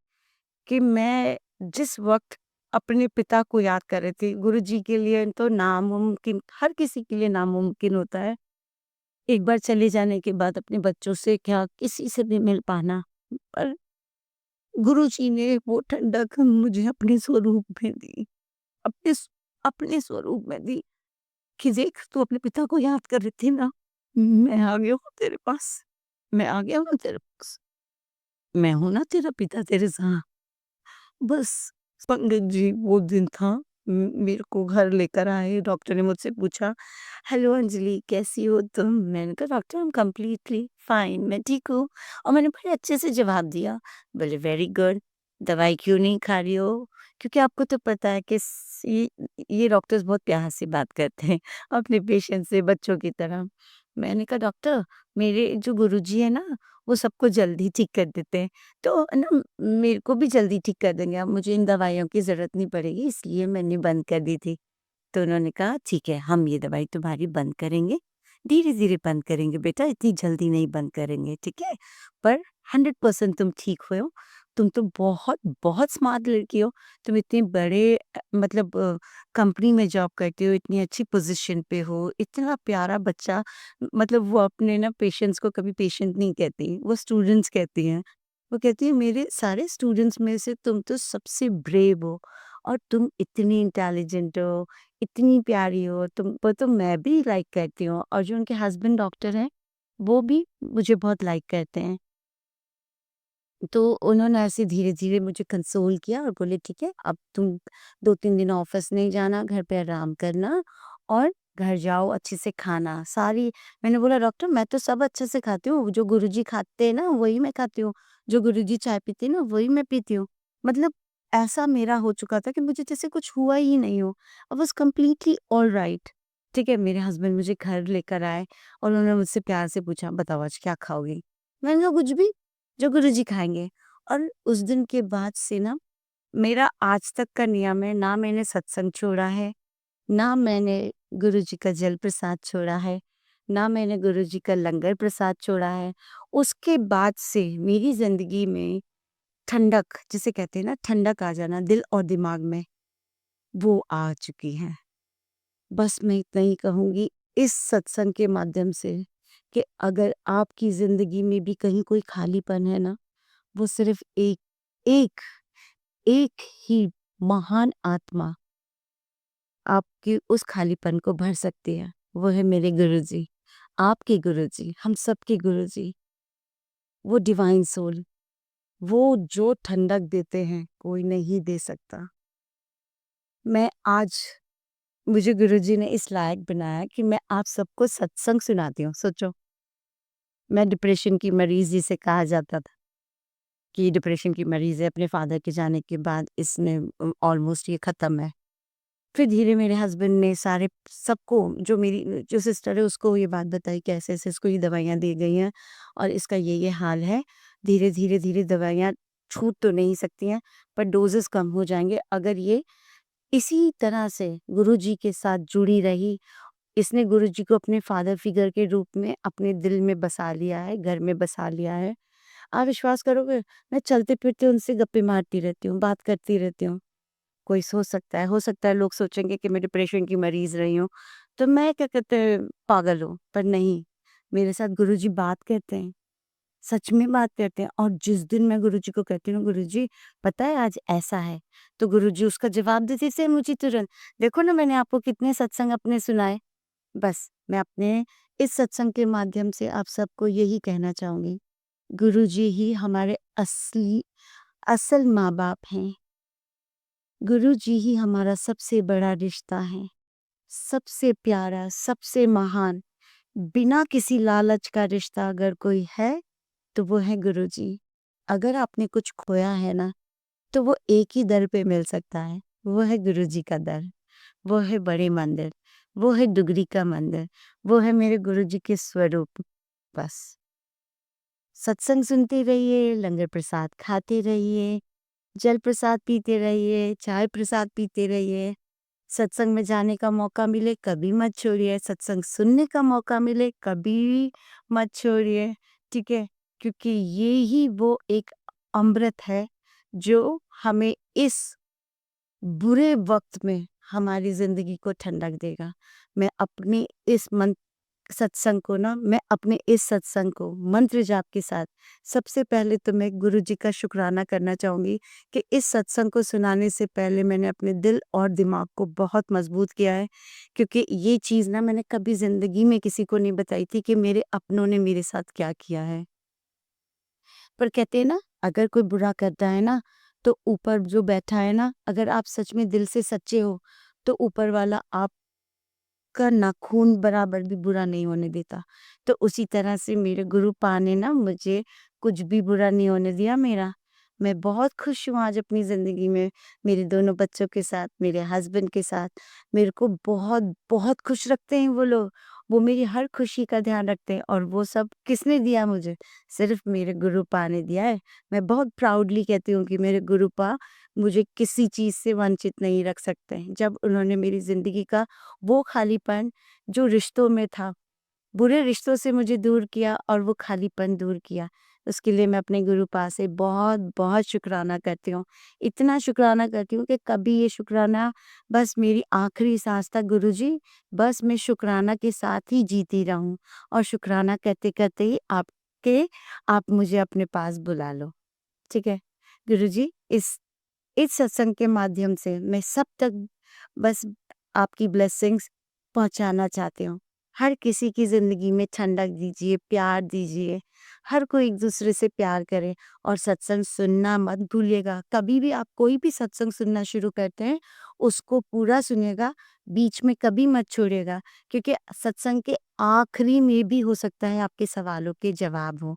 कि मैं जिस वक़्त अपने पिता को याद कर रही थी, गुरुजी के लिए तो नामुमकिन, हर किसी के लिए नामुमकिन होता है। एक बार चले जाने के बाद अपने बच्चों से क्या किसी से भी मिल पाना। पर गुरुजी ने वो ठंडक मुझे अपने स्वरूप में दी, अपने स्वरूप में दी कि देख, तू अपने पिता को याद कर रही थी ना, मैं आ गया हूँ तेरे पास, मैं आ गया हूँ तेरे पास, मैं हूँ ना तेरा पिता तेरे साथ। बस पंडित जी वो दिन था, मेरे को घर लेकर आए, डॉक्टर ने मुझसे पूछा, हेलो अंजलि कैसी हो तुम? मैंने कहा doctor, I am completely fine, मैं ठीक हूँ। और मैंने बड़े अच्छे से जवाब दिया। बोले वेरी गुड, दवाई क्यों नहीं खा रही हो? क्योंकि आपको तो पता है कि ये डॉक्टर्स बहुत प्यार से बात करते हैं अपने पेशेंट से, बच्चों की तरह। मैंने कहा डॉक्टर, मेरे जो गुरुजी है ना, वो सबको जल्दी ठीक कर देते हैं, तो ना मेरे को भी जल्दी ठीक कर देंगे, अब मुझे इन दवाइयों की ज़रूरत नहीं पड़ेगी, इसलिए मैंने बंद कर दी थी। तो उन्होंने कहा ठीक है, हम ये दवाई तुम्हारी बंद करेंगे, धीरे-धीरे बंद करेंगे बेटा, इतनी जल्दी नहीं बंद करेंगे, ठीक है? पर 100% तुम ठीक हुए हो, तुम तो बहुत, बहुत स्मार्ट लड़की हो, तुम इतने बड़े मतलब कंपनी में जॉब करते हो, इतनी अच्छी पोज़ीशन पे हो, इतना प्यारा बच्चा, मतलब वो अपने ना पेशेंट्स को कभी पेशेंट नहीं कहती, वो स्टूडेंट्स कहती हैं। वो कहती है मेरे सारे स्टूडेंट्स में से तुम तो सबसे ब्रेव हो और तुम इतनी इंटेलिजेंट हो, इतनी प्यारी हो, तुमको तो मैं भी लाइक करती हूँ, और जो उनके हस्बैंड डॉक्टर हैं, वो भी मुझे बहुत लाइक करते हैं। तो उन्होंने ऐसे धीरे-धीरे मुझे कंसोल किया और बोले ठीक है, अब तुम 2-3 दिन ऑफ़िस नहीं जाना, घर पे आराम करना और घर जाओ अच्छे से खाना। सारी मैंने बोला डॉक्टर, मैं तो सब अच्छे से खाती हूँ, जो गुरुजी खाते हैं ना वही मैं खाती हूँ, जो गुरुजी चाय पीते हैं ना वही मैं पीती हूँ। मतलब ऐसा मेरा हो चुका था कि मुझे जैसे कुछ हुआ ही नहीं हो। I was completely alright. ठीक है, मेरे हस्बैंड मुझे घर लेकर आए और उन्होंने मुझसे प्यार से पूछा, बताओ आज क्या खाओगी? मैंने कहा कुछ भी, जो गुरुजी खाएँगे। और उस दिन के बाद से ना मेरा आज तक का नियम है, ना मैंने सत्संग छोड़ा है, ना मैंने गुरुजी का जल प्रसाद छोड़ा है, ना मैंने गुरुजी का लंगर प्रसाद छोड़ा है। उसके बाद से मेरी ज़िंदगी में ठंडक, जिसे कहते हैं ना ठंडक आ जाना दिल और दिमाग में, वो आ चुकी है। बस मैं इतना ही कहूँगी इस सत्संग के माध्यम से कि अगर आपकी ज़िंदगी में भी कहीं कोई खालीपन है ना, वो सिर्फ़ एक एक ही महान आत्मा आपके उस खालीपन को भर सकती है। वो है मेरे गुरुजी, आपके गुरुजी, हम सबके गुरुजी, वो डिवाइन सोल, वो जो ठंडक देते हैं, कोई नहीं दे सकता। मैं आज मुझे गुरुजी ने इस लायक बनाया कि मैं आप सबको सत्संग सुनाती हूँ। सोचो, मैं डिप्रेशन की मरीज़ जिसे कहा जाता था कि डिप्रेशन की मरीज़ है, अपने फादर के जाने के बाद इसने ऑलमोस्ट ये ख़त्म है। फिर धीरे मेरे हस्बैंड ने सारे सबको, जो मेरी जो सिस्टर है उसको ये बात बताई कि ऐसे-ऐसे इसको ये दवाइयाँ दी गई हैं और इसका ये हाल है। धीरे-धीरे दवाइयाँ छूट तो नहीं सकती हैं, पर डोज़ेज़ कम हो जाएँगे अगर ये इसी तरह से गुरुजी के साथ जुड़ी रही। इसने गुरुजी को अपने फादर फिगर के रूप में अपने दिल में बसा लिया है, घर में बसा लिया है। आप विश्वास करोगे, मैं चलते-फिरते उनसे गप्पे मारती रहती हूँ, बात करती रहती हूँ। कोई सोच सकता है, हो सकता है लोग सोचेंगे कि मैं डिप्रेशन की मरीज़ रही हूँ, तो मैं क्या कहते हैं पागल हूँ, पर नहीं, मेरे साथ गुरुजी बात करते हैं, सच में बात करते हैं। और जिस दिन मैं गुरुजी को कहती हूँ गुरुजी पता है आज ऐसा है, तो गुरुजी उसका जवाब देते थे मुझे तुरंत। देखो ना मैंने आपको कितने सत्संग अपने सुनाए। बस मैं अपने इस सत्संग के माध्यम से आप सबको यही कहना चाहूँगी, गुरुजी ही हमारे असली असल माँ-बाप हैं। गुरुजी ही हमारा सबसे बड़ा रिश्ता है, सबसे प्यारा, सबसे महान। बिना किसी लालच का रिश्ता अगर कोई है, तो वो है गुरुजी। अगर आपने कुछ खोया है ना, तो वो एक ही दर पे मिल सकता है, वो है गुरुजी का दर, वो है बड़े मंदिर, वो है दुगरी का मंदिर, वो है मेरे गुरुजी के स्वरूप, बस। सत्संग सुनते रहिए, लंगर प्रसाद खाते रहिए, जल प्रसाद पीते रहिए, चाय प्रसाद पीते रहिए। सत्संग में जाने का मौका मिले कभी मत छोड़िए, सत्संग सुनने का मौका मिले कभी मत छोड़िए, ठीक है? क्योंकि ये ही वो एक अमृत है जो हमें इस बुरे वक़्त में हमारी ज़िंदगी को ठंडक देगा। मैं अपने इस मन सत्संग को ना मैं अपने इस सत्संग को मंत्र जाप के साथ सबसे पहले तो मैं गुरुजी का शुक्राना करना चाहूँगी कि इस सत्संग को सुनाने से पहले मैंने अपने दिल और दिमाग को बहुत मज़बूत किया है, क्योंकि ये चीज़ ना मैंने कभी ज़िंदगी में किसी को नहीं बताई थी कि मेरे अपनों ने मेरे साथ क्या किया है। पर कहते हैं ना, अगर कोई बुरा करता है ना, तो ऊपर जो बैठा है ना, अगर आप सच में दिल से सच्चे हो, तो ऊपर वाला आपका नाखून बराबर भी बुरा नहीं होने देता। तो उसी तरह से मेरे गुरु पा ने ना मुझे कुछ भी बुरा नहीं होने दिया मेरा। मैं बहुत खुश हूँ आज अपनी ज़िंदगी में, मेरे दोनों बच्चों के साथ, मेरे हस्बैंड के साथ। मेरे को बहुत, बहुत खुश रखते हैं वो लोग। वो मेरी हर खुशी का ध्यान रखते हैं और वो सब किसने दिया मुझे? सिर्फ़ मेरे गुरुपा ने दिया है। मैं बहुत प्राउडली कहती हूँ कि मेरे गुरुपा मुझे किसी चीज़ से वंचित नहीं रख सकते हैं। जब उन्होंने मेरी ज़िंदगी का वो खालीपन जो रिश्तों में था, बुरे रिश्तों से मुझे दूर किया और वो खालीपन दूर किया। उसके लिए मैं अपने गुरुपा से बहुत-बहुत शुकराना करती हूँ। इतना शुकराना करती हूँ कि कभी ये शुकराना बस मेरी आखिरी साँस तक गुरुजी, बस मैं शुकराना के साथ ही जीती रहूँ और शुकराना करते-करते ही आप मुझे अपने पास बुला लो। ठीक है? गुरुजी, इस सत्संग के माध्यम से मैं सब तक बस आपकी ब्लेसिंग्स पहुँचाना चाहती हूँ। हर किसी की ज़िंदगी में ठंडक दीजिए, प्यार दीजिए, हर कोई एक-दूसरे से प्यार करे और सत्संग सुनना मत भूलिएगा। कभी भी आप कोई भी सत्संग सुनना शुरू करते हैं, उसको पूरा सुनिएगा, बीच में कभी मत छोड़िएगा, क्योंकि सत्संग के आखिरी में भी हो सकता है आपके सवालों के जवाब हों।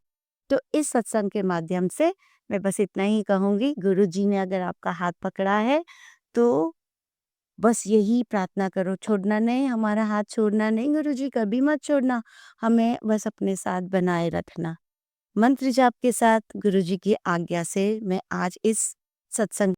तो इस सत्संग के माध्यम से मैं बस इतना ही कहूँगी, गुरुजी ने अगर आपका हाथ पकड़ा है, तो बस यही प्रार्थना करो, छोड़ना नहीं, हमारा हाथ छोड़ना नहीं गुरुजी, कभी मत छोड़ना, हमें बस अपने साथ बनाए रखना। मंत्र जाप के साथ गुरुजी की आज्ञा से मैं आज इस सत्संग